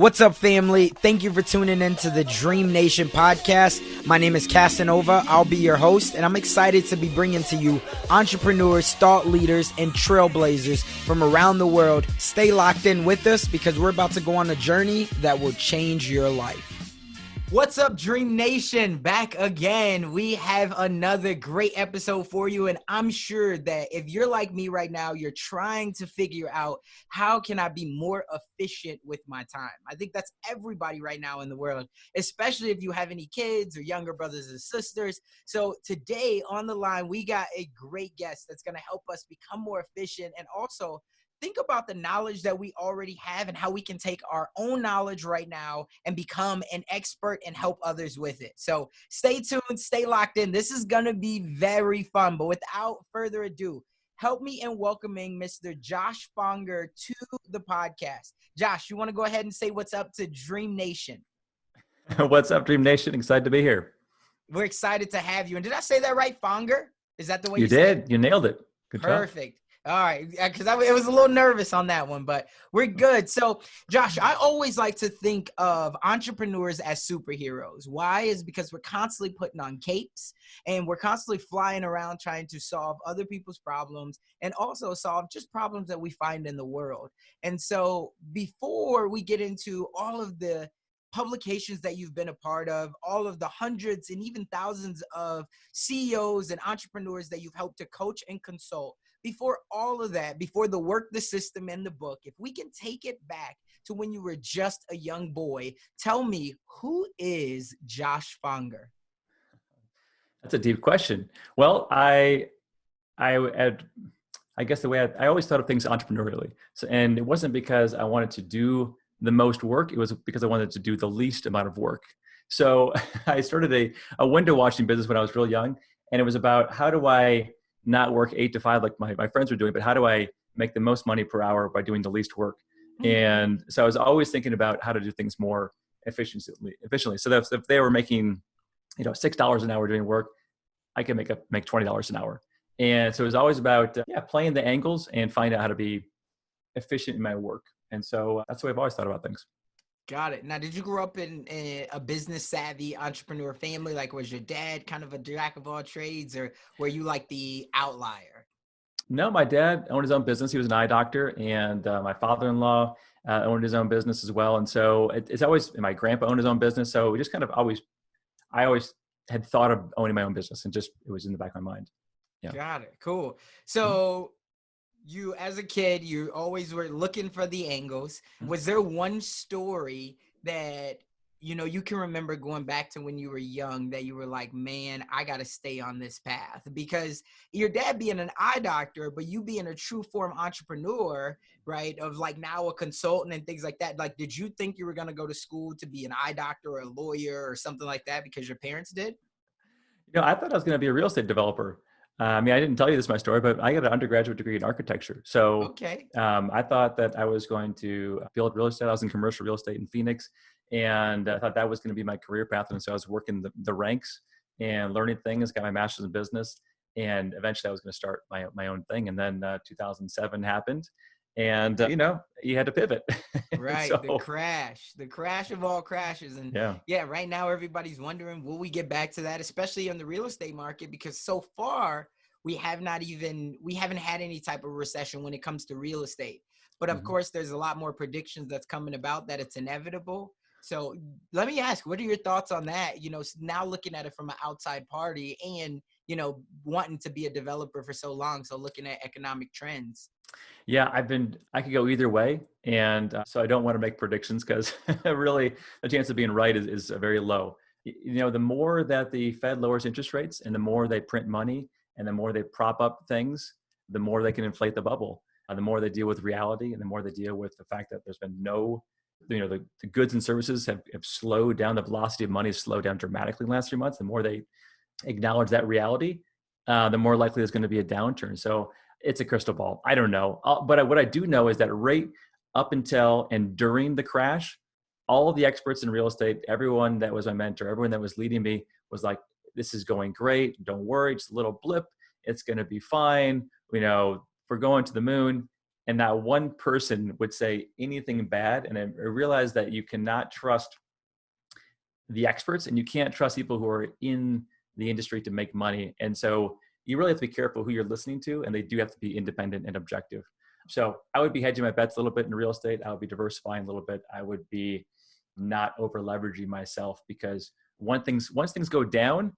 What's up, family? Thank you for tuning in to the DreamNation podcast. My name is Casanova. I'll be your host, and I'm excited to be bringing to you entrepreneurs, thought leaders, and trailblazers from around the world. Stay locked in with us because we're about to go on a journey that will change your life. What's up, Dream Nation? Back again. We have another great episode for you, and I'm sure that if you're like me right now, you're trying to figure out how can I be more efficient with my time. I think that's everybody right now in the world, especially if you have any kids or younger brothers and sisters. So today on the line, we got a great guest that's going to help us become more efficient and also think about the knowledge that we already have and how we can take our own knowledge right now and become an expert and help others with it. So stay tuned, stay locked in. This is going to be very fun. But without further ado, help me in welcoming Mr. Josh Fanger to the podcast. Josh, you want to go ahead and say what's up to Dream Nation? What's up, Dream Nation? Excited to be here. We're excited to have you. And did I say that right, Fanger? Is that the way you did? You nailed it. Good job. Perfect. All right, because it was a little nervous on that one, but we're good. So, Josh, I always like to think of entrepreneurs as superheroes. Why? Is because we're constantly putting on capes and we're constantly flying around trying to solve other people's problems and also solve just problems that we find in the world. And so before we get into all of the publications that you've been a part of, all of the hundreds and even thousands of CEOs and entrepreneurs that you've helped to coach and consult, before all of that, before the work, the system, and the book, if we can take it back to when you were just a young boy, tell me, who is Josh Fanger? That's a deep question. Well, I guess the way I always thought of things entrepreneurially. So, and it wasn't because I wanted to do the most work. It was because I wanted to do the least amount of work. So I started a window washing business when I was real young. And it was about how do I not work 8 to 5 like my friends were doing, but how do I make the most money per hour by doing the least work? And so I was always thinking about how to do things more efficiently. So that if they were making, $6 an hour doing work, I could make $20 an hour. And so it was always about playing the angles and finding out how to be efficient in my work. And so that's the way I've always thought about things. Got it. Now, did you grow up in a business savvy entrepreneur family? Like, was your dad kind of a jack of all trades, or were you like the outlier? No, my dad owned his own business. He was an eye doctor, and my father-in-law owned his own business as well. And so it's always, my grandpa owned his own business. So we just kind of I always had thought of owning my own business, and just, it was in the back of my mind. Yeah. Got it. Cool. So you, as a kid, you always were looking for the angles. Was there one story that, you can remember going back to when you were young that you were like, man, I got to stay on this path? Because your dad being an eye doctor, but you being a true form entrepreneur, right, of like now a consultant and things like that. Like, did you think you were going to go to school to be an eye doctor or a lawyer or something like that because your parents did? I thought I was going to be a real estate developer. I didn't tell you this, my story, but I got an undergraduate degree in architecture. So okay. I thought that I was going to build real estate. I was in commercial real estate in Phoenix, and I thought that was going to be my career path. And so I was working the ranks and learning things, got my master's in business, and eventually I was going to start my own thing. And then 2007 happened, and you had to pivot. Right. So, the crash of all crashes. And right now everybody's wondering, will we get back to that, especially in the real estate market? Because so far we haven't had any type of recession when it comes to real estate. But of course, there's a lot more predictions that's coming about that it's inevitable. So let me ask, what are your thoughts on that? Now looking at it from an outside party and, wanting to be a developer for so long. So looking at economic trends. Yeah, I could go either way. And so I don't want to make predictions because really the chance of being right is very low. The more that the Fed lowers interest rates and the more they print money and the more they prop up things, the more they can inflate the bubble. The more they deal with reality and the more they deal with the fact that there's been the goods and services have slowed down. The velocity of money has slowed down dramatically in the last 3 months. The more they acknowledge that reality, the more likely there's going to be a downturn. So it's a crystal ball. I don't know. But what I do know is that right up until and during the crash, all of the experts in real estate, everyone that was my mentor, everyone that was leading me was like, this is going great. Don't worry. It's a little blip. It's going to be fine. We're going to the moon. and not one person would say anything bad. And I realized that you cannot trust the experts, and you can't trust people who are in the industry to make money. And so you really have to be careful who you're listening to, and they do have to be independent and objective. So I would be hedging my bets a little bit in real estate. I would be diversifying a little bit. I would be not over leveraging myself, because once things go down,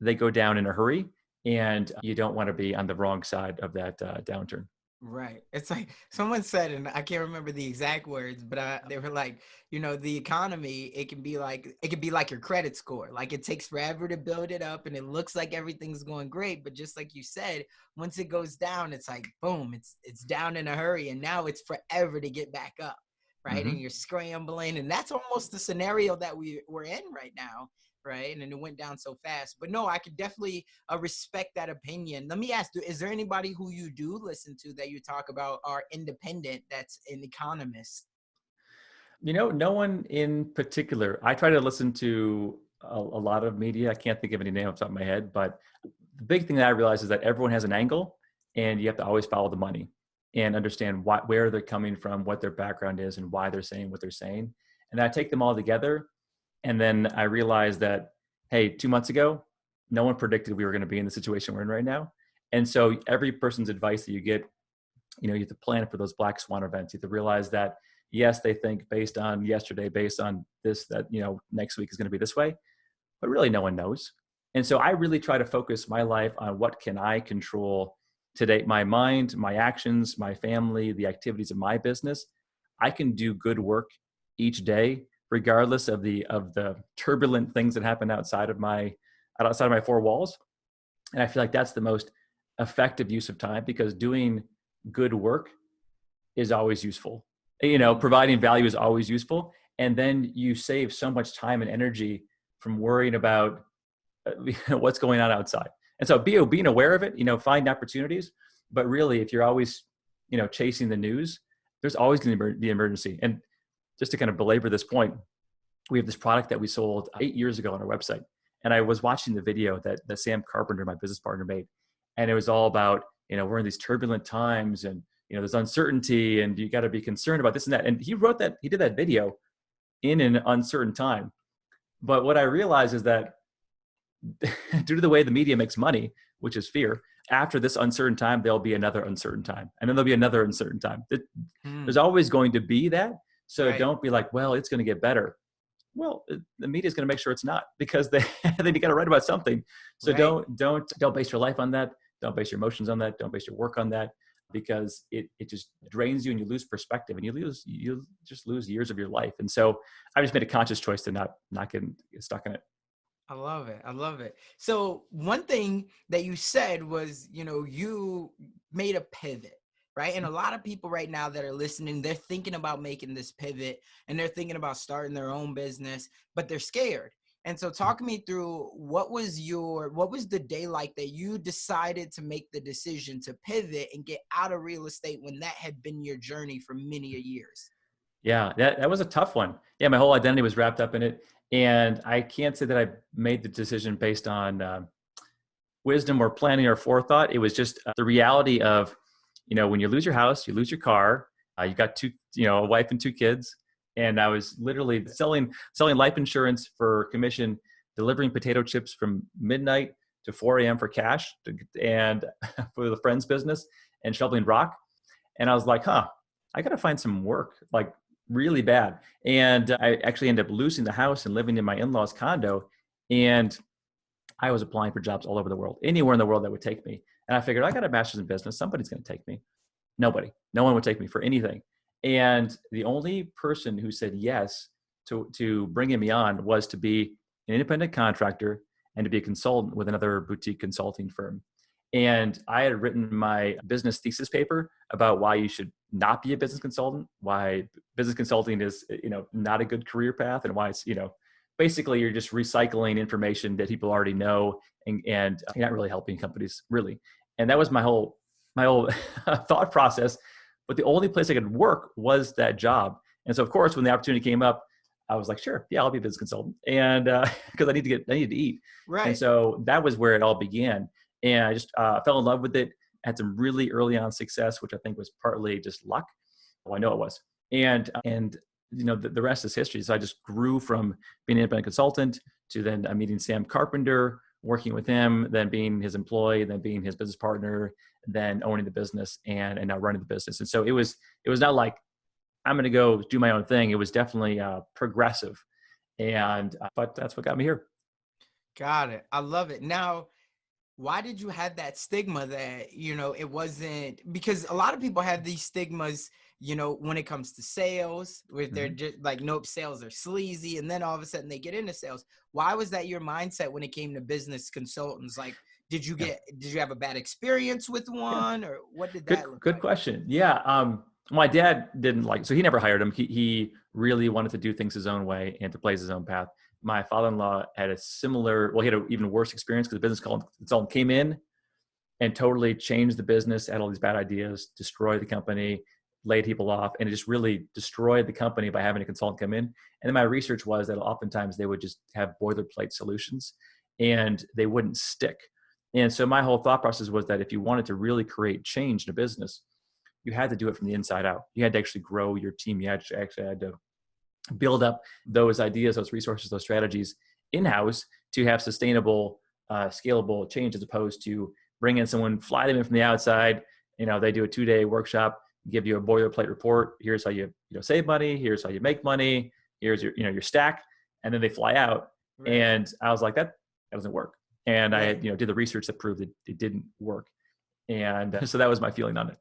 they go down in a hurry, and you don't want to be on the wrong side of that downturn. Right. It's like someone said, and I can't remember the exact words, but they were like, the economy, it can be like your credit score. Like it takes forever to build it up and it looks like everything's going great. But just like you said, once it goes down, it's like, boom, it's down in a hurry. And now it's forever to get back up. Right. Mm-hmm. And you're scrambling. And that's almost the scenario that we're in right now. Right. And then it went down so fast. But no, I could definitely respect that opinion. Let me ask, is there anybody who you do listen to that you talk about are independent that's an economist? No one in particular. I try to listen to a lot of media. I can't think of any name off the top of my head, but the big thing that I realize is that everyone has an angle, and you have to always follow the money and understand where they're coming from, what their background is, and why they're saying what they're saying. And I take them all together. And then I realized that, hey, 2 months ago, no one predicted we were going to be in the situation we're in right now. And so every person's advice that you get, you have to plan for those black swan events. You have to realize that, yes, they think based on yesterday, based on this, that, next week is going to be this way, but really no one knows. And so I really try to focus my life on what can I control today, my mind, my actions, my family, the activities of my business. I can do good work each day, regardless of the turbulent things that happen outside of my four walls. And I feel like that's the most effective use of time, because doing good work is always useful. Providing value is always useful. And then you save so much time and energy from worrying about what's going on outside. And so being aware of it, find opportunities. But really, if you're always, chasing the news, there's always going to be the emergency. And just to kind of belabor this point, we have this product that we sold 8 years ago on our website. And I was watching the video that Sam Carpenter, my business partner, made. And it was all about, we're in these turbulent times, and, there's uncertainty, and you got to be concerned about this and that. And he did that video in an uncertain time. But what I realized is that due to the way the media makes money, which is fear, after this uncertain time, there'll be another uncertain time. And then there'll be another uncertain time. There's always going to be that. So Don't be like, well, it's going to get better. Well, the media is going to make sure it's not, because then you got to write about something. So don't base your life on that. Don't base your emotions on that. Don't base your work on that, because it just drains you, and you lose perspective, and you just lose years of your life. And so I just made a conscious choice to not get stuck in it. I love it. I love it. So one thing that you said was, you made a pivot, right? And a lot of people right now that are listening, they're thinking about making this pivot, and they're thinking about starting their own business, but they're scared. And so talk me through what was the day like that you decided to make the decision to pivot and get out of real estate, when that had been your journey for many years? Yeah, that was a tough one. Yeah, my whole identity was wrapped up in it. And I can't say that I made the decision based on wisdom or planning or forethought. It was just the reality of, when you lose your house, you lose your car, you got a wife and 2 kids. And I was literally selling life insurance for commission, delivering potato chips from midnight to 4 a.m. for cash, and for the friend's business, and shoveling rock. And I was like, I got to find some work, like really bad. And I actually ended up losing the house and living in my in-laws condo. And I was applying for jobs all over the world, anywhere in the world that would take me. And I figured, I got a master's in business. Somebody's going to take me. No one would take me for anything. And the only person who said yes to bringing me on was to be an independent contractor and to be a consultant with another boutique consulting firm. And I had written my business thesis paper about why you should not be a business consultant, why business consulting is, not a good career path, and why it's, basically you're just recycling information that people already know, and you're not really helping companies, really. And that was my whole thought process. But the only place I could work was that job. And so, of course, when the opportunity came up, I was like, sure, yeah, I'll be a business consultant. And because I needed to eat. Right. And so that was where it all began. And I just fell in love with it. had some really early on success, which I think was partly just luck. Well, I know it was. And the rest is history. So I just grew from being an independent consultant to then meeting Sam Carpenter, working with him, then being his employee, then being his business partner, then owning the business and now running the business. And so it was not like I'm going to go do my own thing. It was definitely progressive. But that's what got me here. Got it. I love it. Now, why did you have that stigma that, it wasn't, because a lot of people have these stigmas, when it comes to sales, where they're just like, nope, sales are sleazy. And then all of a sudden they get into sales. Why was that your mindset when it came to business consultants? Like, did you have a bad experience with one, or what did that look Good like? question. Yeah. My dad didn't so he never hired him. He really wanted to do things his own way and to blaze his own path. My father-in-law had he had an even worse experience because the business consultant came in and totally changed the business, had all these bad ideas, destroyed the company, laid people off, and it just really destroyed the company by having a consultant come in. And then my research was that oftentimes they would just have boilerplate solutions and they wouldn't stick. And so my whole thought process was that if you wanted to really create change in a business, you had to do it from the inside out. You had to actually grow your team. You actually had to build up those ideas, those resources, those strategies in-house to have sustainable, scalable change, as opposed to bring in someone, fly them in from the outside. They do a 2-day workshop, give you a boilerplate report. Here's how you save money. Here's how you make money. Here's your stack. And then they fly out. Right. And I was like, that doesn't work. And Right. I did the research that proved it didn't work. And so that was my feeling on it.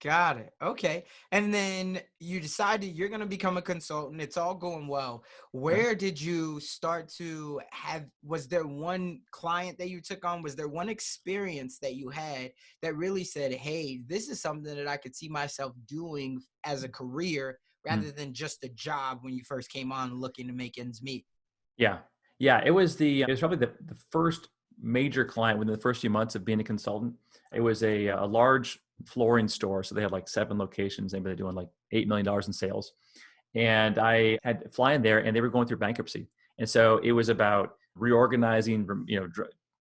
Got it. Okay. And then you decided you're going to become a consultant. It's all going well. Right. Where did you start to was there one client that you took on? Was there one experience that you had that really said, hey, this is something that I could see myself doing as a career rather than just a job when you first came on looking to make ends meet? Yeah. It was probably the first major client within the first few months of being a consultant. It was a large flooring store. So they had like 7 locations. They were doing like $8 million in sales. And I had to fly in there and they were going through bankruptcy. And so it was about reorganizing,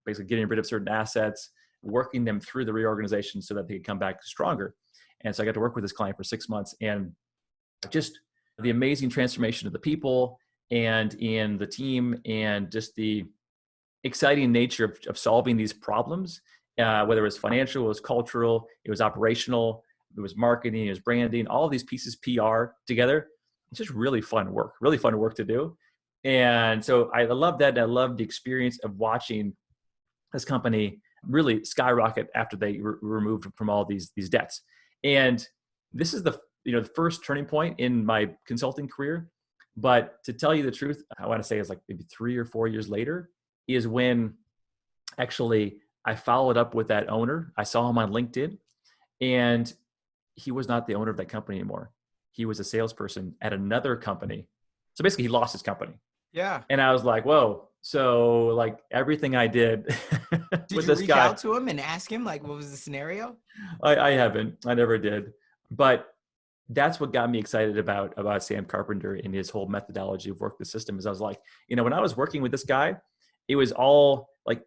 basically getting rid of certain assets, working them through the reorganization so that they could come back stronger. And so I got to work with this client for 6 months, and just the amazing transformation of the people and in the team, and just the exciting nature of solving these problems, whether it was financial, it was cultural, it was operational, it was marketing, it was branding, all of these pieces, PR together. It's just really fun work to do. And so I love that. I love the experience of watching this company really skyrocket after they were removed from all these debts. And this is the first turning point in my consulting career. But to tell you the truth, I want to say it's like maybe 3 or 4 years later is when actually I followed up with that owner. I saw him on LinkedIn, and he was not the owner of that company anymore. He was a salesperson at another company. So basically he lost his company. Yeah. And I was like, whoa. So like everything I did Did with you this reach guy, out to him and ask him, like, what was the scenario? I haven't. I never did. But that's what got me excited about Sam Carpenter and his whole methodology of work the system. Is I was like, when I was working with this guy, it was all like,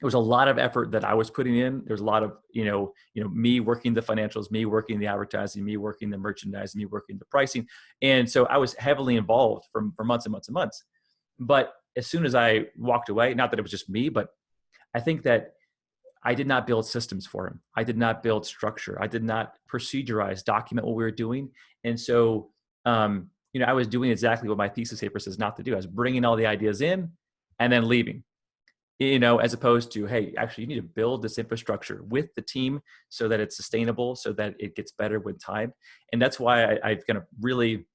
it was a lot of effort that I was putting in. There's a lot of, me working the financials, me working the advertising, me working the merchandising, me working the pricing. And so I was heavily involved for months and months and months. But as soon as I walked away, not that it was just me, but I think that I did not build systems for him. I did not build structure. I did not procedurize, document what we were doing. And so, I was doing exactly what my thesis paper says not to do. I was bringing all the ideas in and then leaving, as opposed to, hey, actually you need to build this infrastructure with the team so that it's sustainable, so that it gets better with time. And that's why I've kind of really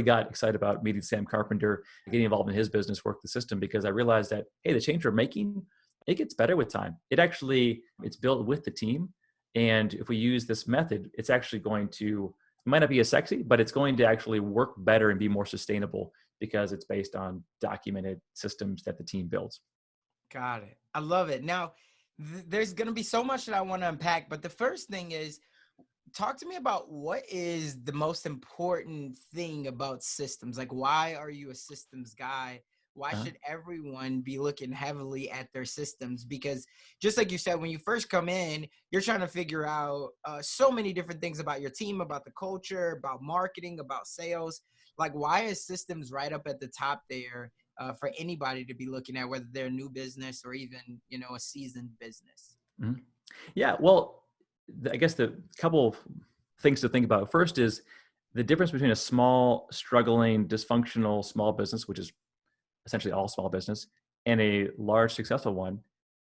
got excited about meeting Sam Carpenter, getting involved in his business, work the system, because I realized that, hey, the change we're making, it gets better with time. It's built with the team. And if we use this method, it's actually it might not be as sexy, but it's going to actually work better and be more sustainable because it's based on documented systems that the team builds. Got it. I love it. Now, there's going to be so much that I want to unpack, but the first thing is, talk to me about what is the most important thing about systems. Like, why are you a systems guy? Why Uh-huh. should everyone be looking heavily at their systems? Because just like you said, when you first come in, you're trying to figure out so many different things about your team, about the culture, about marketing, about sales. Like, why is systems right up at the top there for anybody to be looking at, whether they're a new business or even, a seasoned business? Mhm. Yeah, well, I guess the couple of things to think about. First is the difference between a small, struggling, dysfunctional small business, which is essentially all small business, and a large, successful one,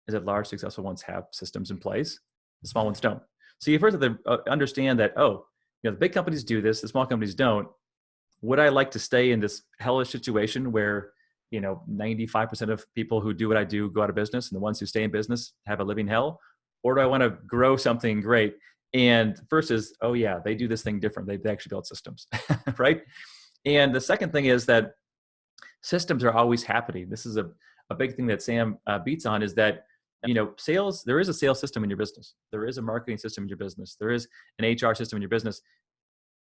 is that large, successful ones have systems in place. The small ones don't. So you first have to understand that, the big companies do this, the small companies don't. Would I like to stay in this hellish situation where 95% of people who do what I do go out of business, and the ones who stay in business have a living hell? Or do I want to grow something great? And first is, oh yeah, they do this thing different. They actually build systems, right? And the second thing is that systems are always happening. This is a big thing that Sam beats on, is that sales, there is a sales system in your business, there is a marketing system in your business, there is an HR system in your business.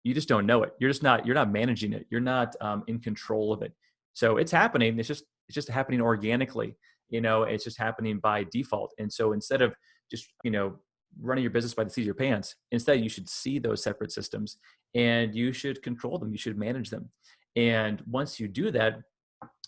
You just don't know it. You're not managing it. You're not in control of it. So it's happening. It's just happening organically. It's just happening by default. And so instead of just running your business by the seat of your pants, instead you should see those separate systems and you should control them. You should manage them. And once you do that,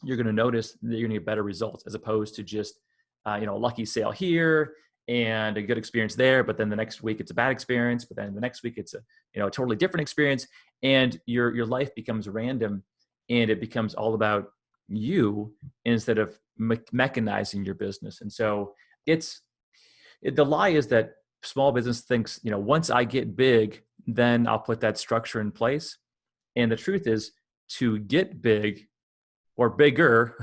you're going to notice that you're going to get better results, as opposed to just a lucky sale here and a good experience there, but then the next week it's a bad experience, but then the next week it's a totally different experience, and your life becomes random, and it becomes all about you instead of mechanizing your business. And so the lie is that small business thinks, once I get big, then I'll put that structure in place. And the truth is, to get big or bigger,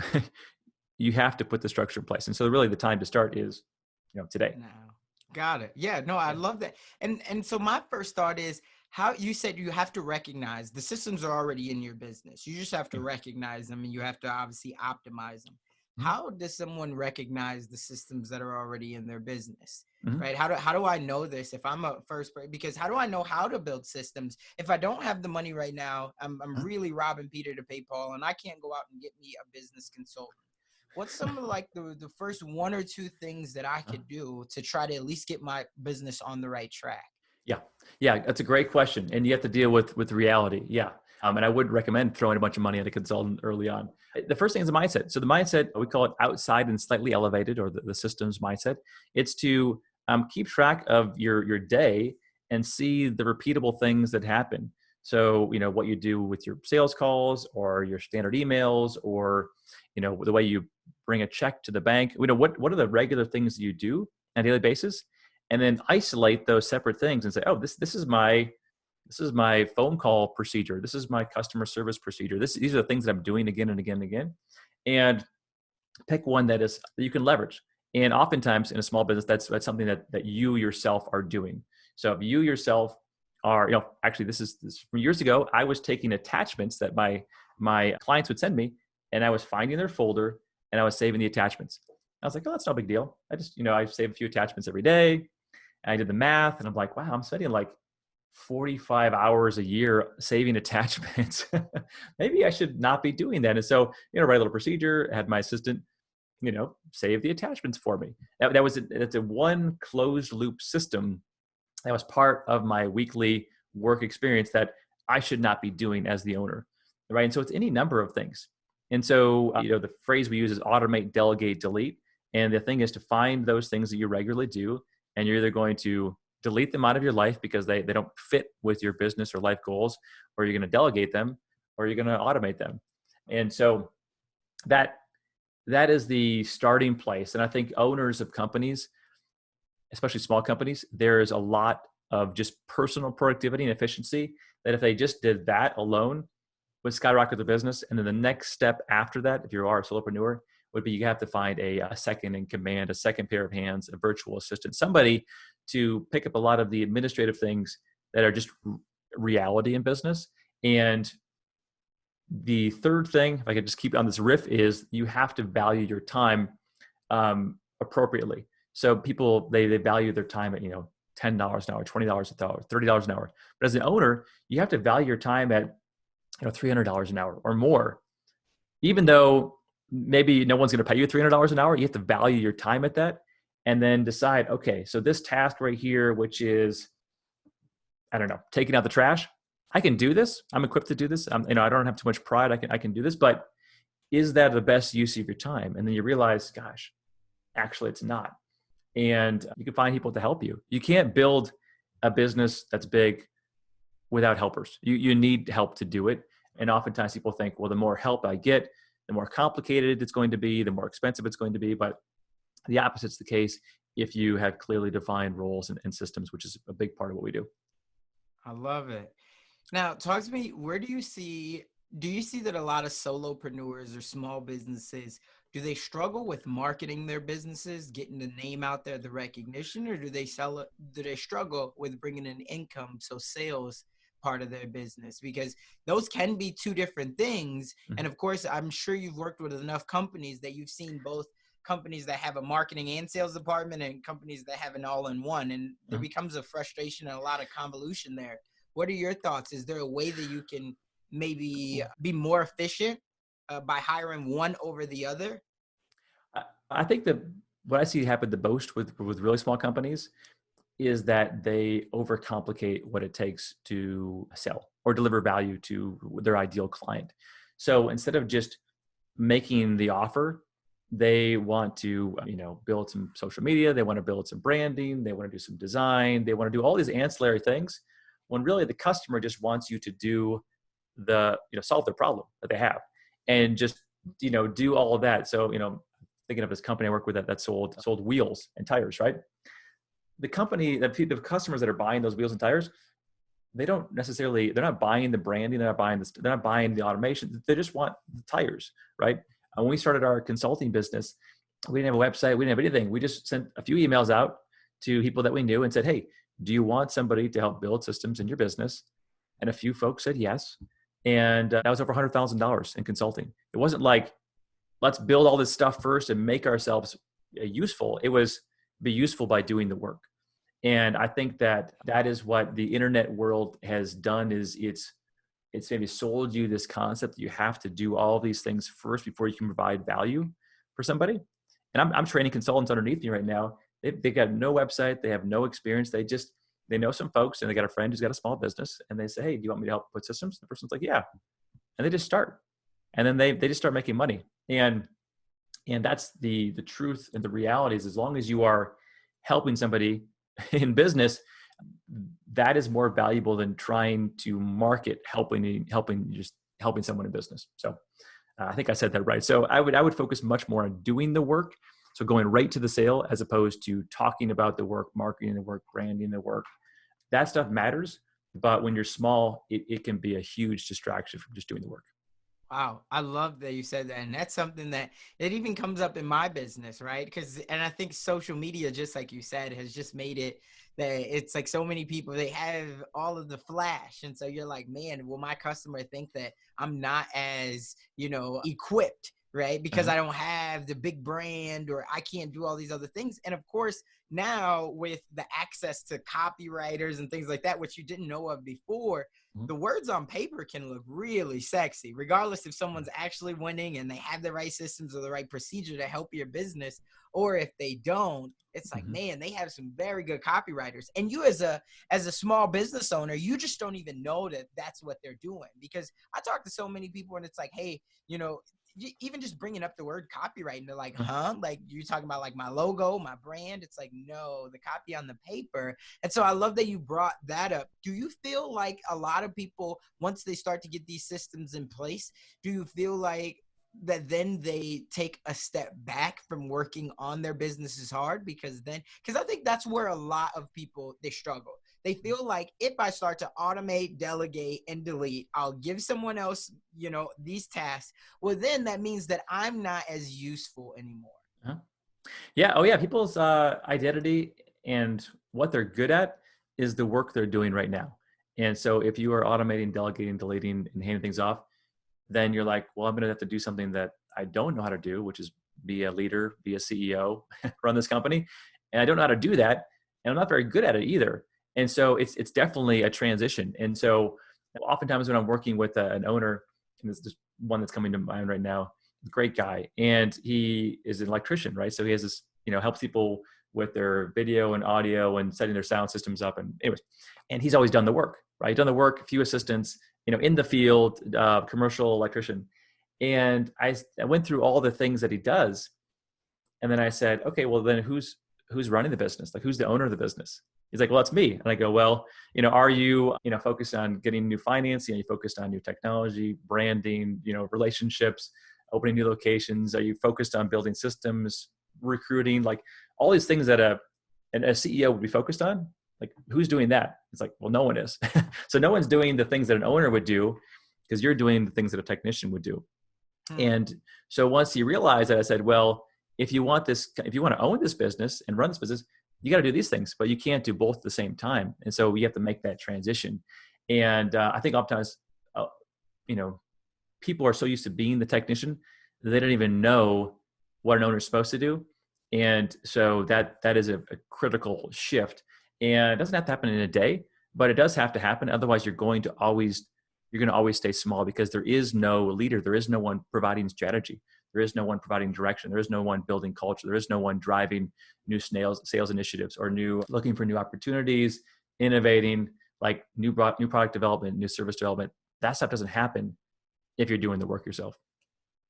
you have to put the structure in place. And so really the time to start is, today. No. Got it. Yeah, no, I Yeah. love that. And so my first thought is, how you said you have to recognize the systems are already in your business. You just have to Yeah. recognize them, and you have to obviously optimize them. Mhm. How does someone recognize the systems that are already in their business? Mhm. Right? How do I know this if I'm a because how do I know how to build systems if I don't have the money right now? I'm Mhm. really robbing Peter to pay Paul, and I can't go out and get me a business consultant. What's some of like the first one or two things that I Uh, could do to try to at least get my business on the right track? Yeah, yeah, that's a great question, and you have to deal with reality. Yeah, and I would recommend throwing a bunch of money at a consultant early on. The first thing is the mindset. So the mindset, we call it outside and slightly elevated, or the systems mindset. It's to keep track of your day and see the repeatable things that happen. So what you do with your sales calls or your standard emails, or the way you bring a check to the bank. What are the regular things that you do on a daily basis, and then isolate those separate things and say, oh, this is my phone call procedure. This is my customer service procedure. These are the things that I'm doing again and again and again. And pick one that you can leverage. And oftentimes in a small business, that's something that you yourself are doing. So if you yourself are, actually this from years ago, I was taking attachments that my clients would send me, and I was finding their folder and I was saving the attachments. I was like, oh, that's no big deal. I just, I save a few attachments every day. And I did the math, and I'm like, wow, I'm spending like 45 hours a year saving attachments. Maybe I should not be doing that. And so, write a little procedure, had my assistant, save the attachments for me. That's a one closed loop system that was part of my weekly work experience that I should not be doing as the owner, right? And so it's any number of things. And so, the phrase we use is automate, delegate, delete. And the thing is to find those things that you regularly do, and you're either going to delete them out of your life because they don't fit with your business or life goals, or you're going to delegate them, or you're going to automate them. And so that that is the starting place. And I think owners of companies, especially small companies, there's a lot of just personal productivity and efficiency that if they just did that alone would skyrocket the business. And then the next step after that, if you are a solopreneur, would be you have to find a second in command, a second pair of hands, a virtual assistant, somebody to pick up a lot of the administrative things that are just reality in business. And the third thing, if I could just keep on this riff, is you have to value your time appropriately. So people, they value their time at, $10 an hour, $20 an hour, $30 an hour. But as an owner, you have to value your time at, $300 an hour or more, even though maybe no one's going to pay you $300 an hour. You have to value your time at that, and then decide, okay, so this task right here, which is, I don't know, taking out the trash, I can do this. I'm equipped to do this. I don't have too much pride. I can do this, but is that the best use of your time? And then you realize, gosh, actually it's not. And you can find people to help you. You can't build a business that's big without helpers. You need help to do it. And oftentimes people think, well, the more help I get, the more complicated it's going to be, the more expensive it's going to be. But the opposite's the case if you have clearly defined roles and systems, which is a big part of what we do. I love it. Now, talk to me, do you see that a lot of solopreneurs or small businesses, do they struggle with marketing their businesses, getting the name out there, the recognition, or do they struggle with bringing in income, so sales part of their business? Because those can be two different things. Mm-hmm. And of course, I'm sure you've worked with enough companies that you've seen both companies that have a marketing and sales department and companies that have an all-in-one, and there becomes a frustration and a lot of convolution there. What are your thoughts? Is there a way that you can maybe be more efficient by hiring one over the other? I think that what I see happen the most with really small companies is that they overcomplicate what it takes to sell or deliver value to their ideal client. So instead of just making the offer, they want to, build some social media. They want to build some branding. They want to do some design. They want to do all these ancillary things, when really the customer just wants you to do solve their problem that they have, and just, do all of that. So, thinking of this company I work with that sold wheels and tires, right? The customers that are buying those wheels and tires, they're not buying the branding. They're not buying the automation. They just want the tires, right? And when we started our consulting business, we didn't have a website. We didn't have anything. We just sent a few emails out to people that we knew and said, hey, do you want somebody to help build systems in your business? And a few folks said yes. And that was over $100,000 in consulting. It wasn't like, let's build all this stuff first and make ourselves useful. It was be useful by doing the work. And I think that is what the internet world has done, is it's maybe sold you this concept that you have to do all these things first before you can provide value for somebody. And I'm training consultants underneath me right now. They got no website. They have no experience. They know some folks, and they got a friend who's got a small business, and they say, hey, do you want me to help put systems? The person's like, yeah. And they just start. And then they just start making money. And that's the truth and the reality is, as long as you are helping somebody in business, that is more valuable than trying to market helping someone in business. So I think I said that right. So I would focus much more on doing the work. So going right to the sale, as opposed to talking about the work, marketing the work, branding the work. That stuff matters. But when you're small, it can be a huge distraction from just doing the work. Wow. I love that you said that. And that's something that it even comes up in my business, right? And I think social media, just like you said, has just made it that it's like so many people, they have all of the flash. And so you're like, man, will my customer think that I'm not as, equipped, right? Because I don't have the big brand, or I can't do all these other things. And of course, now with the access to copywriters and things like that, which you didn't know of before, the words on paper can look really sexy, regardless if someone's actually winning and they have the right systems or the right procedure to help your business, or if they don't. It's like, man, they have some very good copywriters. And you as a small business owner, you just don't even know that that's what they're doing. Because I talk to so many people and it's like, hey, even just bringing up the word copywriting, they're like, huh? Like, you're talking about like my logo, my brand? It's like, no, the copy on the paper. And so I love that you brought that up. Do you feel like a lot of people, once they start to get these systems in place, do you feel like that then they take a step back from working on their businesses hard? Because I think that's where a lot of people, they struggle. They feel like if I start to automate, delegate, and delete, I'll give someone else, these tasks. Well, then that means that I'm not as useful anymore. Yeah. Oh, yeah. People's identity and what they're good at is the work they're doing right now. And so if you are automating, delegating, deleting, and handing things off, then you're like, well, I'm going to have to do something that I don't know how to do, which is be a leader, be a CEO, run this company. And I don't know how to do that. And I'm not very good at it either. And so it's definitely a transition. And so oftentimes when I'm working with an owner, and this is just one that's coming to mind right now, great guy. And he is an electrician, right? So he has this, helps people with their video and audio and setting their sound systems up. And anyways, and he's always done the work, right? Done the work, a few assistants, in the field, commercial electrician. And I went through all the things that he does. And then I said, okay, well then who's running the business? Like, who's the owner of the business? He's like, well, it's me. And I go, well, are you, focused on getting new financing? Are you focused on new technology, branding, relationships, opening new locations? Are you focused on building systems, recruiting, like all these things that a CEO would be focused on? Like, who's doing that? It's like, well, no one is. So no one's doing the things that an owner would do, because you're doing the things that a technician would do. And so once he realized that, I said, well, if you want to own this business and run this business, you got to do these things, but you can't do both at the same time. And so you have to make that transition. And I think oftentimes, people are so used to being the technician that they don't even know what an owner is supposed to do. And so that is a critical shift. And it doesn't have to happen in a day, but it does have to happen. Otherwise, you're going to always stay small, because there is no leader. There is no one providing strategy. There is no one providing direction. There is no one building culture. There is no one driving new sales initiatives, or looking for new opportunities, innovating, like new product development, new service development. That stuff doesn't happen if you're doing the work yourself.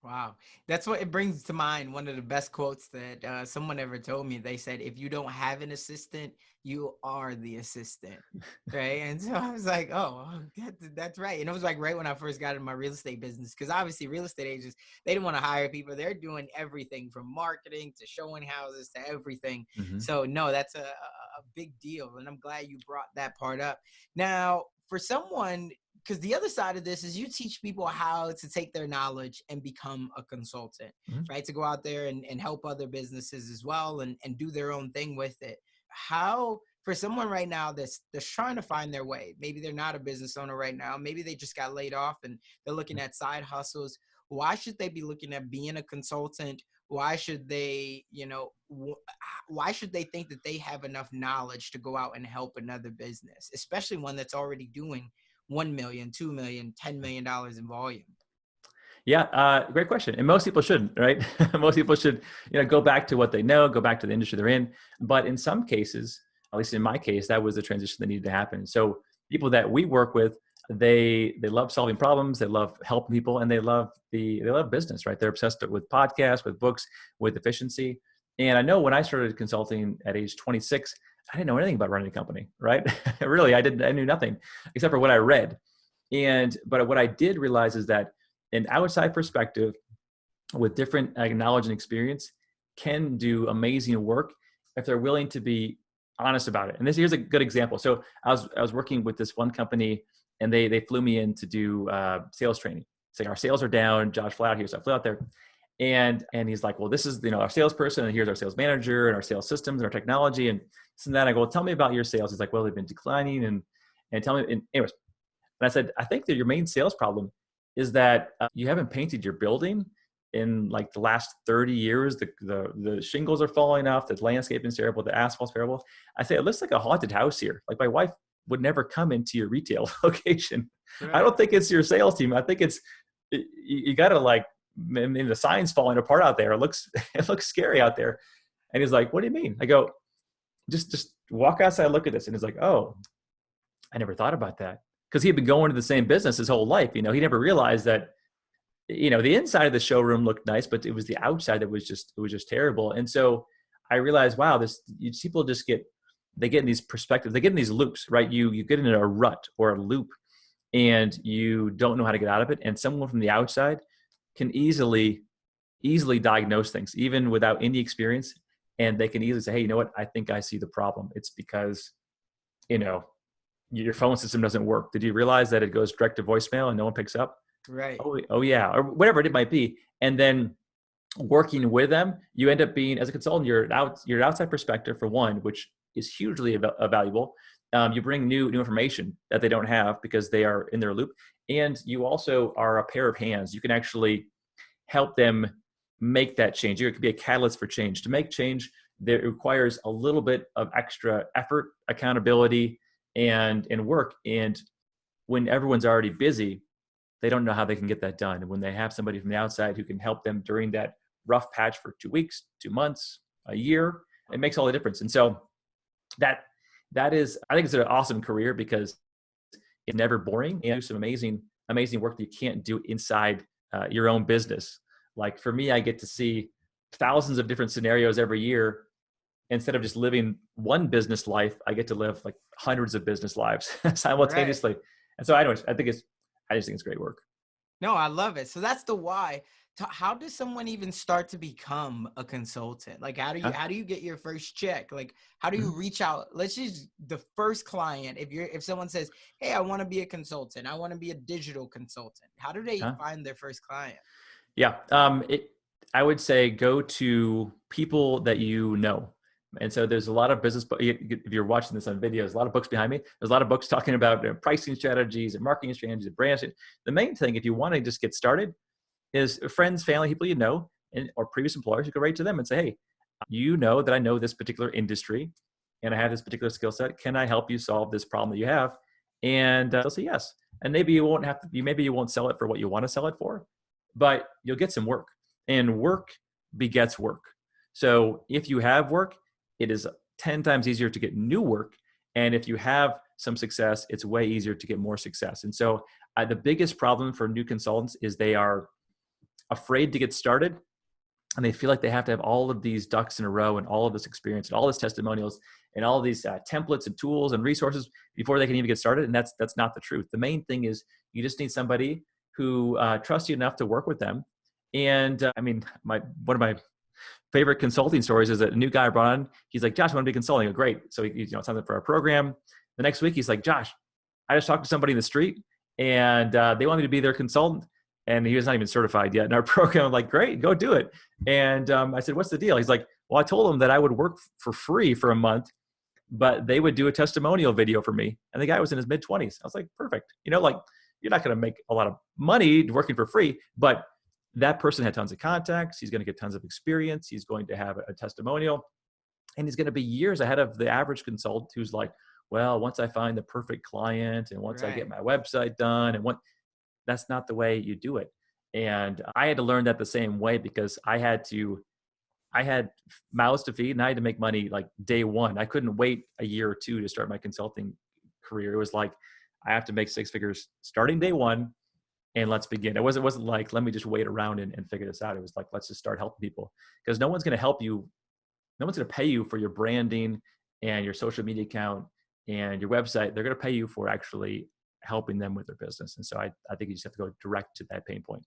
Wow. That's what it brings to mind. One of the best quotes that someone ever told me. They said, if you don't have an assistant, you are the assistant. Right. And so I was like, oh, that's right. And it was like right when I first got in my real estate business, because obviously real estate agents, they didn't want to hire people. They're doing everything from marketing to showing houses to everything. Mm-hmm. So no, that's a big deal. And I'm glad you brought that part up. Now, for someone, because the other side of this is you teach people how to take their knowledge and become a consultant, right? To go out there and help other businesses as well, and do their own thing with it. How, for someone right now that's trying to find their way, maybe they're not a business owner right now, maybe they just got laid off and they're looking at side hustles. Why should they be looking at being a consultant? Why should they, why should they think that they have enough knowledge to go out and help another business, especially one that's already doing $1 million, $2 million, $10 million in volume? Yeah, great question. And most people shouldn't, right? Most people should, go back to what they know, go back to the industry they're in. But in some cases, at least in my case, that was the transition that needed to happen. So people that we work with, they love solving problems, they love helping people, and they love business, right? They're obsessed with podcasts, with books, with efficiency. And I know when I started consulting at age 26, I didn't know anything about running a company, right? Really, I knew nothing except for what I read. But what I did realize is that an outside perspective with different knowledge and experience can do amazing work if they're willing to be honest about it. And here's a good example. So I was working with this one company, and they flew me in to do sales training. Saying our sales are down, Josh flew out here. So I flew out there. And he's like, well, this is, our salesperson, and here's our sales manager and our sales systems and our technology and this and that. I go, well, tell me about your sales. He's like, well, they've been declining and tell me. And anyways, and I said, I think that your main sales problem is that you haven't painted your building in like the last 30 years. The shingles are falling off, the landscaping is terrible, the asphalt's terrible. I say, it looks like a haunted house here. Like, my wife would never come into your retail location. Right. I don't think it's your sales team. I think you got to, like, I mean, the sign's falling apart out there. It looks scary out there. And he's like, what do you mean? I go, just walk outside, look at this. And he's like, oh, I never thought about that. Because he had been going to the same business his whole life. He never realized that, the inside of the showroom looked nice, but it was the outside that was just terrible. And so I realized, wow, people just get in these perspectives, they get in these loops, right? You get in a rut or a loop, and you don't know how to get out of it. And someone from the outside can easily diagnose things, even without any experience. And they can easily say, hey, you know what? I think I see the problem. It's because, your phone system doesn't work. Did you realize that it goes direct to voicemail and no one picks up? Right. Oh yeah. Or whatever it might be. And then working with them, you end up being, as a consultant, you're an outside perspective for one, which is hugely valuable. You bring new information that they don't have because they are in their loop. And you also are a pair of hands. You can actually help them make that change. You could be a catalyst for change. To make change, that requires a little bit of extra effort, accountability, and work. And when everyone's already busy, they don't know how they can get that done. And when they have somebody from the outside who can help them during that rough patch for 2 weeks, 2 months, a year, it makes all the difference. And so that is, I think it's an awesome career because it's never boring. And you do some amazing work that you can't do inside your own business. Like for me, I get to see thousands of different scenarios every year. Instead of just living one business life, I get to live like hundreds of business lives simultaneously. Right. And so I just think it's great work. No, I love it. So that's the why. How does someone even start to become a consultant? Like, Huh? how do you get your first check? Like, how do you Mhm. reach out? Let's just the first client. If someone says, "Hey, I want to be a consultant. I want to be a digital consultant." How do they Huh? find their first client? Yeah. I would say go to people that you know. And so there's a lot of business, if you're watching this on video, there's a lot of books behind me. There's a lot of books talking about pricing strategies and marketing strategies and brand. The main thing, if you want to just get started, is friends, family, people you know, or previous employers. You can write to them and say, hey, you know that I know this particular industry and I have this particular skill set. Can I help you solve this problem that you have? And they'll say yes. And maybe you won't have to, maybe you won't sell it for what you want to sell it for, but you'll get some work, and work begets work. So if you have work, it is 10 times easier to get new work. And if you have some success, it's way easier to get more success. And so the biggest problem for new consultants is they are afraid to get started, and they feel like they have to have all of these ducks in a row and all of this experience and all this testimonials and all of these templates and tools and resources before they can even get started. And that's not the truth. The main thing is you just need somebody who trusts you enough to work with them. And I mean, one of my favorite consulting stories is that a new guy I brought on. He's like, Josh, I want to be consulting. I go, great. So he signed up for our program. The next week, he's like, Josh, I just talked to somebody in the street, and they want me to be their consultant. And he was not even certified yet in our program. I'm like, great, go do it. And I said, what's the deal? He's like, well, I told them that I would work for free for a month, but they would do a testimonial video for me. And the guy was in his mid-20s. I was like, perfect. Like, you're not going to make a lot of money working for free, but that person had tons of contacts. He's going to get tons of experience. He's going to have a testimonial, and he's going to be years ahead of the average consultant who's like, well, once I find the perfect client and once I get Right. my website done, and that's not the way you do it. And I had to learn that the same way because I had mouths to feed and I had to make money like day one. I couldn't wait a year or two to start my consulting career. It was like, I have to make 6 figures starting day one, and let's begin. It wasn't like, let me just wait around and figure this out. It was like, let's just start helping people, because no one's going to help you. No one's going to pay you for your branding and your social media account and your website. They're going to pay you for actually helping them with their business. And so I think you just have to go direct to that pain point.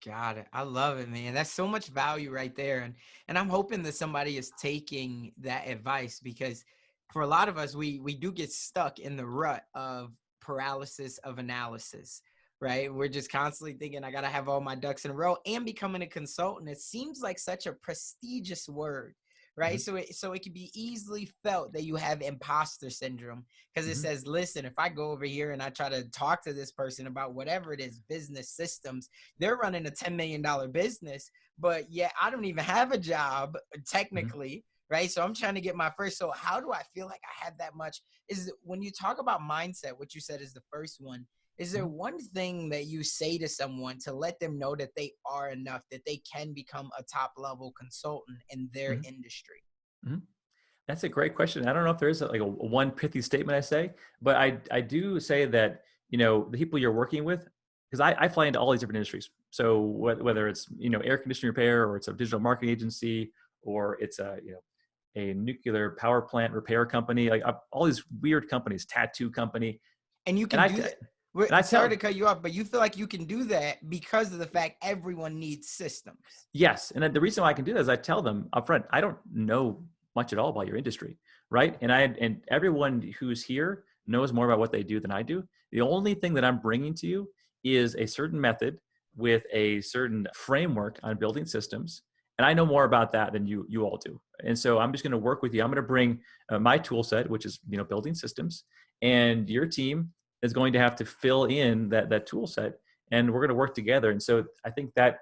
Got it. I love it, man. That's so much value right there. And I'm hoping that somebody is taking that advice, because for a lot of us, we do get stuck in the rut of paralysis of analysis, right? We're just constantly thinking, I got to have all my ducks in a row. And becoming a consultant, it seems like such a prestigious word, right? Mm-hmm. So it can be easily felt that you have imposter syndrome, because it Mm-hmm. says, listen, if I go over here and I try to talk to this person about whatever it is, business systems, they're running a $10 million business, but yet I don't even have a job Mm-hmm. technically, right? So I'm trying to get my first. So how do I feel like I have that much? Is when you talk about mindset, what you said is the first one. Is there Mm-hmm. one thing that you say to someone to let them know that they are enough, that they can become a top level consultant in their Mm-hmm. industry? Mm-hmm. That's a great question. I don't know if there's like a one pithy statement I say, but I do say that, the people you're working with, because I fly into all these different industries. So whether it's, air conditioning repair, or it's a digital marketing agency, or it's a nuclear power plant repair company, like all these weird companies, tattoo company. And you And can do that. and I Sorry to tell, cut you off, but you feel like you can do that because of the fact everyone needs systems. yes. And then the reason why I can do that is I tell them upfront, I don't know much at all about your industry, right? And everyone who's here knows more about what they do than I do. The only thing that I'm bringing to you is a certain method with a certain framework on building systems. And I know more about that than you all do. And so I'm just going to work with you. I'm going to bring my tool set, which is, building systems, and your team is going to have to fill in that tool set, and we're going to work together. And so I think that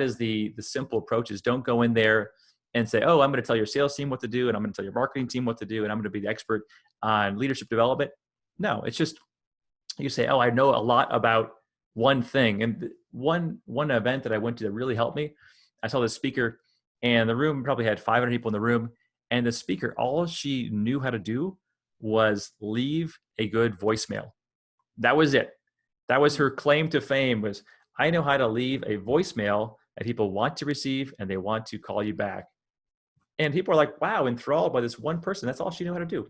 is the simple approach. Is don't go in there and say, oh, I'm going to tell your sales team what to do, and I'm going to tell your marketing team what to do, and I'm going to be the expert on leadership development. No, it's just, you say, oh, I know a lot about one thing. And one event that I went to that really helped me, I saw this speaker, and the room probably had 500 people in the room. And the speaker, all she knew how to do was leave a good voicemail. That was it. That was her claim to fame, was I know how to leave a voicemail that people want to receive and they want to call you back. And people are like, wow, enthralled by this one person. That's all she knew how to do.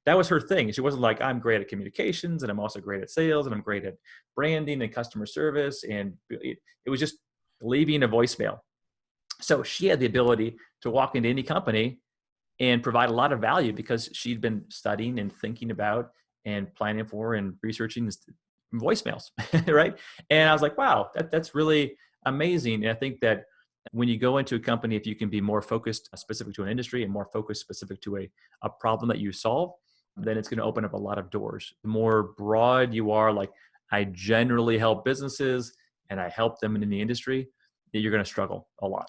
That was her thing. She wasn't like, I'm great at communications and I'm also great at sales and I'm great at branding and customer service. And it was just leaving a voicemail. So she had the ability to walk into any company and provide a lot of value because she'd been studying and thinking about and planning for and researching voicemails, right? And I was like, wow, that's really amazing. And I think that when you go into a company, if you can be more focused specific to an industry and more focused specific to a problem that you solve, then it's going to open up a lot of doors. The more broad you are, like I generally help businesses and I help them in the industry, you're going to struggle a lot.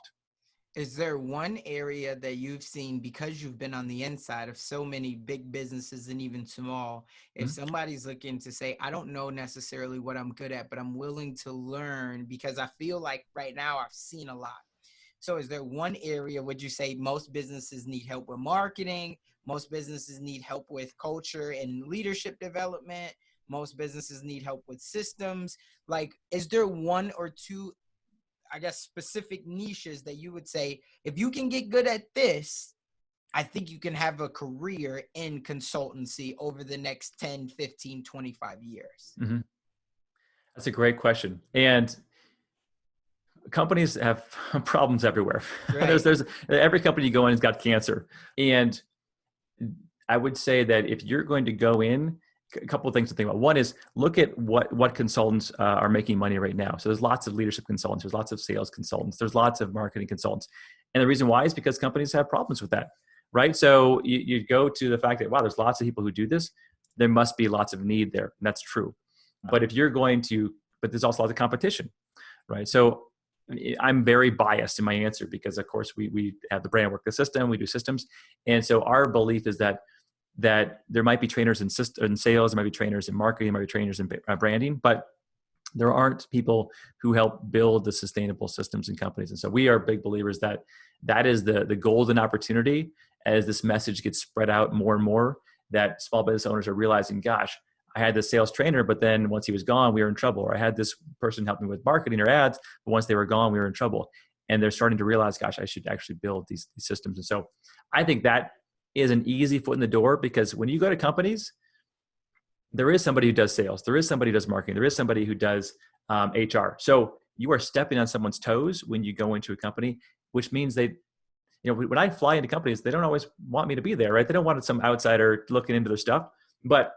Is there one area that you've seen, because you've been on the inside of so many big businesses and even small, if somebody's looking to say, I don't know necessarily what I'm good at, but I'm willing to learn because I feel like right now I've seen a lot. So is there one area, would you say most businesses need help with marketing? Most businesses need help with culture and leadership development. Most businesses need help with systems. Like, is there one or two, I guess, specific niches that you would say, if you can get good at this, I think you can have a career in consultancy over the next 10, 15, 25 years? Mm-hmm. That's a great question. And companies have problems everywhere. Right. there's every company you go in has got cancer. And I would say that if you're going to go in, a couple of things to think about. One is look at what consultants are making money right now. So there's lots of leadership consultants, there's lots of sales consultants, there's lots of marketing consultants. And the reason why is because companies have problems with that, right? So you go to the fact that, wow, there's lots of people who do this. There must be lots of need there. And that's true. But if you're going to, but there's also lots of competition, right? So I'm very biased in my answer because, of course, we have the brand work the system, we do systems. And so our belief is that there might be trainers in sales, there might be trainers in marketing, there might be trainers in branding, but there aren't people who help build the sustainable systems in companies. And so we are big believers that is the golden opportunity as this message gets spread out more and more, that small business owners are realizing, gosh, I had this sales trainer, but then once he was gone, we were in trouble. Or I had this person help me with marketing or ads, but once they were gone, we were in trouble. And they're starting to realize, gosh, I should actually build these systems. And so I think that is an easy foot in the door, because when you go to companies, there is somebody who does sales, there is somebody who does marketing, there is somebody who does HR. So you are stepping on someone's toes when you go into a company, which means when I fly into companies, they don't always want me to be there, right? They don't want some outsider looking into their stuff. But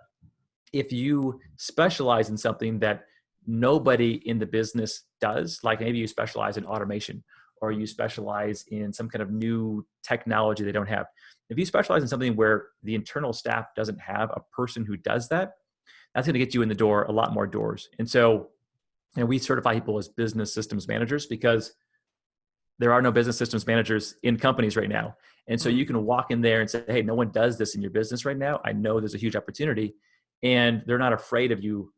if you specialize in something that nobody in the business does, like maybe you specialize in automation, or you specialize in some kind of new technology they don't have. If you specialize in something where the internal staff doesn't have a person who does that, that's going to get you in the door, a lot more doors. And so, we certify people as business systems managers because there are no business systems managers in companies right now. And so you can walk in there and say, hey, no one does this in your business right now. I know there's a huge opportunity. And they're not afraid of you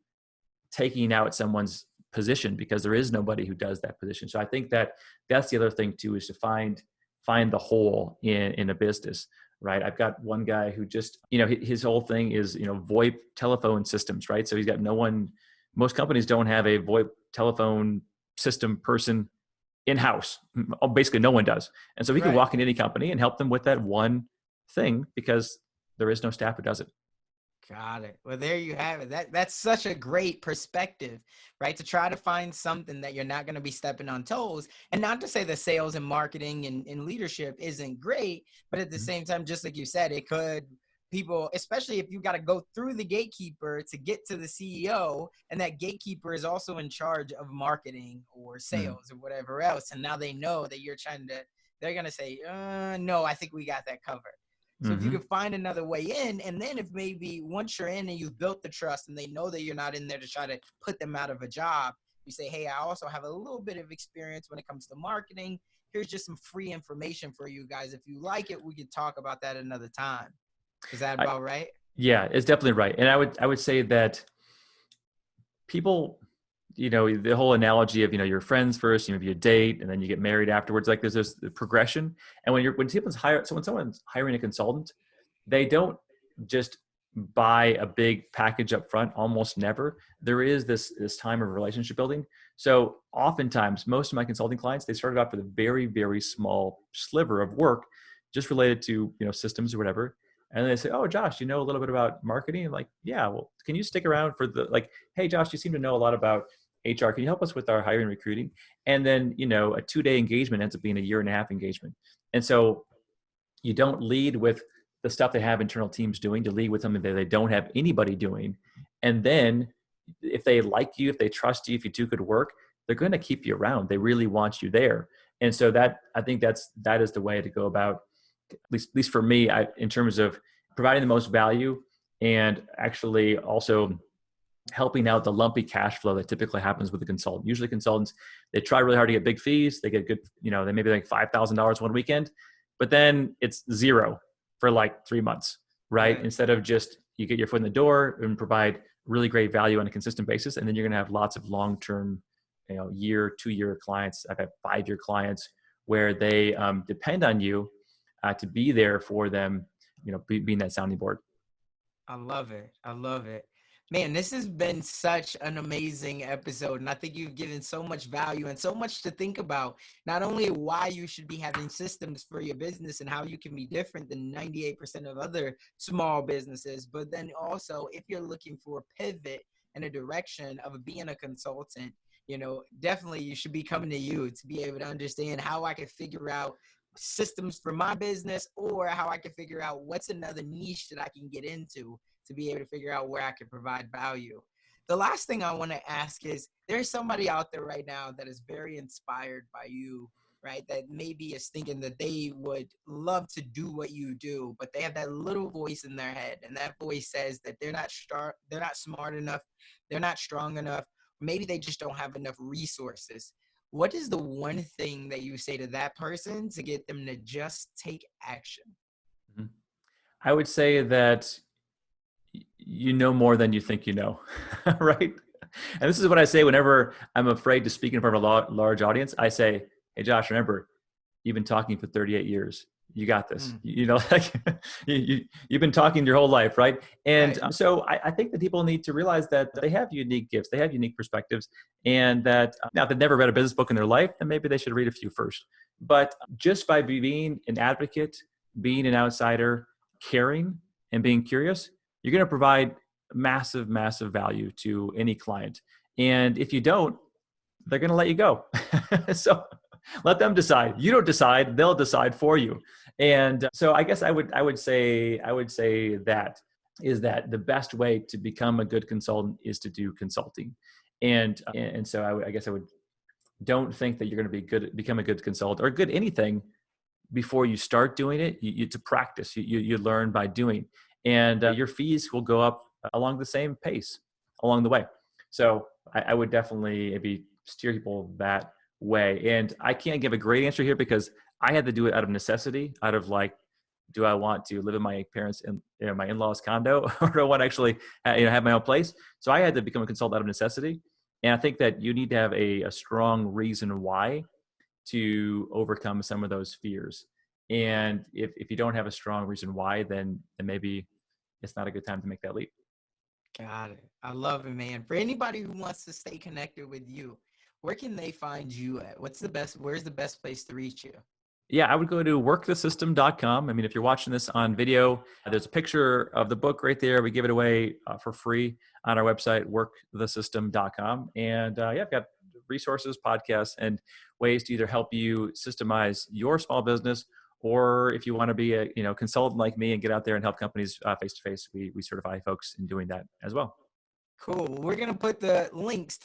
taking out someone's position because there is nobody who does that position. So I think that's the other thing too, is to find the hole in a business, right? I've got one guy who just, his whole thing is, VoIP telephone systems, right? So he's got most companies don't have a VoIP telephone system person in-house. Basically no one does. And so he can walk into any company and help them with that one thing because there is no staff who does it. Got it. Well, there you have it. That's such a great perspective, right? To try to find something that you're not going to be stepping on toes, and not to say that sales and marketing and leadership isn't great, but at the same time, just like you said, it could, people, especially if you got to go through the gatekeeper to get to the CEO, and that gatekeeper is also in charge of marketing or sales or whatever else. And now they know that they're going to say, no, I think we got that covered. So if you can find another way in, and then if maybe once you're in and you've built the trust and they know that you're not in there to try to put them out of a job, you say, hey, I also have a little bit of experience when it comes to marketing. Here's just some free information for you guys. If you like it, we could talk about that another time. Is that about right? Yeah, it's definitely right. And I would say that people the whole analogy of, you're friends first, maybe you date, and then you get married afterwards. Like there's this progression. And when someone's hiring a consultant, they don't just buy a big package up front, almost never. There is this time of relationship building. So oftentimes, most of my consulting clients, they started off with a very, very small sliver of work just related to, systems or whatever. And then they say, "Oh, Josh, you know a little bit about marketing?" I'm like, "Yeah, well, can you stick around for hey, Josh, you seem to know a lot about HR. Can you help us with our hiring and recruiting?" And then, a 2-day engagement ends up being a 1.5-year engagement. And so you don't lead with the stuff they have internal teams doing, to lead with something that they don't have anybody doing. And then if they like you, if they trust you, if you do good work, they're going to keep you around. They really want you there. And so I think that is the way to go about, at least for me, in terms of providing the most value, and actually also helping out the lumpy cash flow that typically happens with a consultant. Usually consultants, they try really hard to get big fees. They get good, they maybe like $5,000 one weekend, but then it's zero for like 3 months, right? Instead of just, you get your foot in the door and provide really great value on a consistent basis. And then you're going to have lots of long-term, year, 2-year clients. I've had 5-year clients where they depend on you to be there for them, being that sounding board. I love it. I love it. Man, this has been such an amazing episode. And I think you've given so much value and so much to think about. Not only why you should be having systems for your business and how you can be different than 98% of other small businesses, but then also if you're looking for a pivot and a direction of being a consultant, definitely you should be coming to you to be able to understand how I can figure out systems for my business, or how I can figure out what's another niche that I can get into to be able to figure out where I can provide value. The last thing I want to ask is, there's somebody out there right now that is very inspired by you, right? That maybe is thinking that they would love to do what you do, but they have that little voice in their head. And that voice says that they're not smart enough. They're not strong enough. Maybe they just don't have enough resources. What is the one thing that you say to that person to get them to just take action? Mhm. I would say that you know more than you think you know, right? And this is what I say whenever I'm afraid to speak in front of a large audience. I say, "Hey, Josh, remember, you've been talking for 38 years. You got this. Like you've been talking your whole life, right?" And Right. so I think that people need to realize that they have unique gifts, they have unique perspectives, and that now if they've never read a business book in their life, then maybe they should read a few first. But just by being an advocate, being an outsider, caring, and being curious, you're going to provide massive, massive value to any client. And if you don't, they're going to let you go. So let them decide. You don't decide; they'll decide for you. And so I guess I would say that is that the best way to become a good consultant is to do consulting. And so I guess I would, don't think that you're going to become a good consultant or good anything before you start doing it. It's a practice. You learn by doing, and your fees will go up along the same pace along the way. So I would definitely maybe steer people that way. And I can't give a great answer here because I had to do it out of necessity, out of like, do I want to live in my parents' in my in-laws condo, or do I want to actually have my own place? So I had to become a consultant out of necessity. And I think that you need to have a strong reason why to overcome some of those fears. And if you don't have a strong reason why, then maybe it's not a good time to make that leap. Got it. I love it, man. For anybody who wants to stay connected with you, where can they find you at? Where's the best place to reach you? Yeah, I would go to workthesystem.com. I mean, if you're watching this on video, there's a picture of the book right there. We give it away for free on our website, workthesystem.com. And yeah, I've got resources, podcasts, and ways to either help you systemize your small business, or if you want to be a consultant like me and get out there and help companies face to face, we certify folks in doing that as well. Cool. We're gonna put the links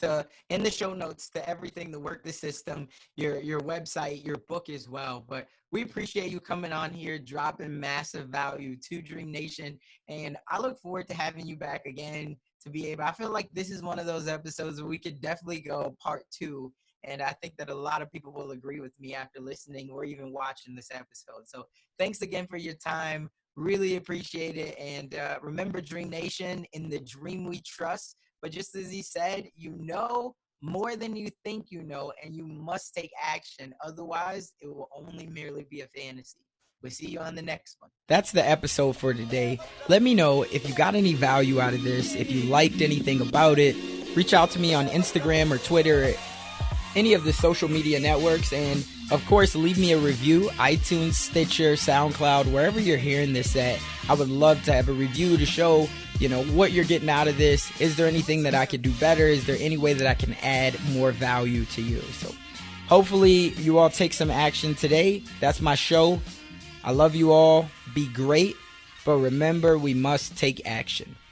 in the show notes to everything, the Work the System, your website, your book as well. But we appreciate you coming on here, dropping massive value to Dream Nation, and I look forward to having you back again to be able. I feel like this is one of those episodes where we could definitely go part 2. And I think that a lot of people will agree with me after listening or even watching this episode. So thanks again for your time. Really appreciate it. And remember, Dream Nation, in the dream we trust. But just as he said, more than you think you know, and you must take action. Otherwise, it will only merely be a fantasy. We'll see you on the next one. That's the episode for today. Let me know if you got any value out of this, if you liked anything about it. Reach out to me on Instagram or Twitter, or any of the social media networks, and of course, leave me a review, iTunes, Stitcher, SoundCloud, wherever you're hearing this at. I would love to have a review to show, what you're getting out of this. Is there anything that I could do better? Is there any way that I can add more value to you? So hopefully you all take some action today. That's my show. I love you all. Be great. But remember, we must take action.